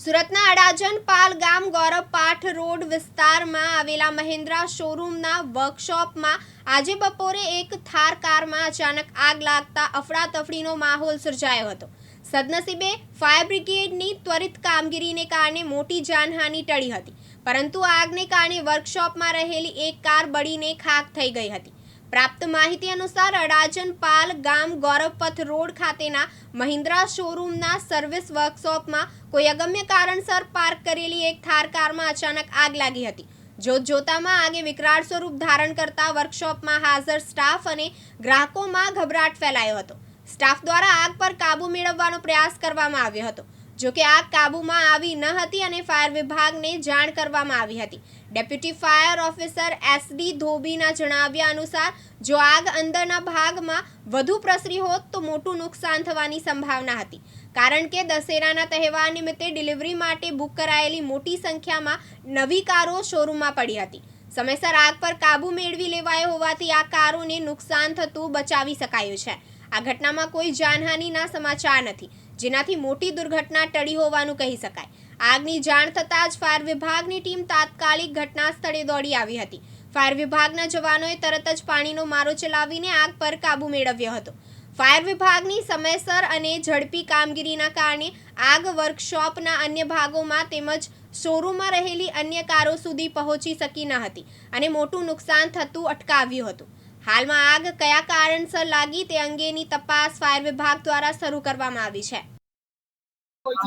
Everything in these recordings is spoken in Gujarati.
સુરતના અડાજણ પાલ ગામ ગૌરવ પાઠ રોડ વિસ્તારમાં આવેલા મહિન્દ્રા શોરૂમના વર્કશોપમાં આજે બપોરે એક થાર કારમાં અચાનક આગ લાગતા અફડાતફડીનો માહોલ સર્જાયો હતો। સદનસીબે ફાયર બ્રિગેડની ત્વરિત કામગીરીને કારણે મોટી જાનહાનિ ટળી હતી, પરંતુ આગને કારણે વર્કશોપમાં રહેલી એક કાર બળીને ખાખ થઈ ગઈ હતી। प्राप्त माहिती अनुसार अडाजन पाल गाम गौरवपथ रोड खातेना महिंद्रा शोरूमना सर्विस वर्कशॉप में कोई अगम्य कारणसर पार्क करेली एक थार कार में अचानक आग लागी हती। जोतजोतामां आगे विकराल स्वरूप धारण करता वर्कशॉप में हाजर स्टाफ और ग्राहकों में घबराट फैलायो हतो। स्टाफ द्वारा आग पर काबू मेळववानो प्रयास करवामां आव्यो हतो, जो कि आग काबूमां आवी न हती अने फायर विभागने जाण करवामां आवी हती। डेप्यूटी फायर ऑफिसर SD धोबीना जणाव्या अनुसार जो आग अंदરના ભાગમાં વધુ પ્રસરી હોત તો મોટું નુકસાન થવાની સંભાવના હતી, કારણ કે દશેરાના તહેવાર નિમિત્તે ડિલિવરી માટે બુક કરાયેલી મોટી સંખ્યામાં નવી કારો શોરૂમમાં પડી હતી। સમયસર આગ પર કાબૂ મેળવી લેવાયો હોવાથી આ કારોને નુકસાન થતું બચાવી શકાયું છે। આ ઘટનામાં કોઈ જાનહાનિના સમાચાર નથી, જેનાથી મોટી દુર્ઘટના ટળી હોવાનું કહી શકાય। આગની જાણ થતાં જ ફાયર વિભાગની ટીમ તાત્કાલિક ઘટના સ્થળે દોડી આવી હતી। ફાયર વિભાગના જવાનોએ તરત જ પાણીનો મારો ચલાવીને આગ પર કાબૂ મેળવ્યો હતો। ફાયર વિભાગની સમયસર અને ઝડપી કામગીરીના કારણે આગ વર્કશોપના અન્ય ભાગોમાં તેમજ શોરૂમમાં રહેલી અન્ય કારો સુધી પહોંચી શકી ન હતી અને મોટું નુકસાન થતું અટકાવ્યું હતું। હાલમાં આગ કયા કારણસર લાગી તે અંગેની તપાસ ફાયર વિભાગ દ્વારા શરૂ કરવામાં આવી છે।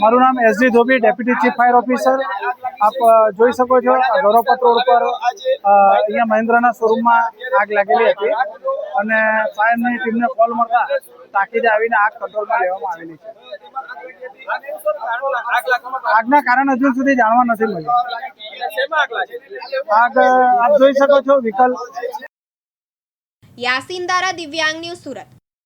મારું નામ SD Dhobi, deputy chief fire officer. આપ જોઈ શકો છો ગૌરવપથ રોડ પર અહીંયા મહિન્દ્રાના શોરૂમમાં આગ લાગેલી હતી અને ફાયરની ટીમને કોલ મળતા તાકીદે આવીને આગ કંટ્રોલમાં લેવામાં આવેલી છે। આગના કારણ હજુ સુધી જાણવા નથી મળ્યું। આગ આપ જોઈ શકો છો વિકલ। યાસીન દારા, દિવ્યાંગ ન્યૂઝ, સુરત।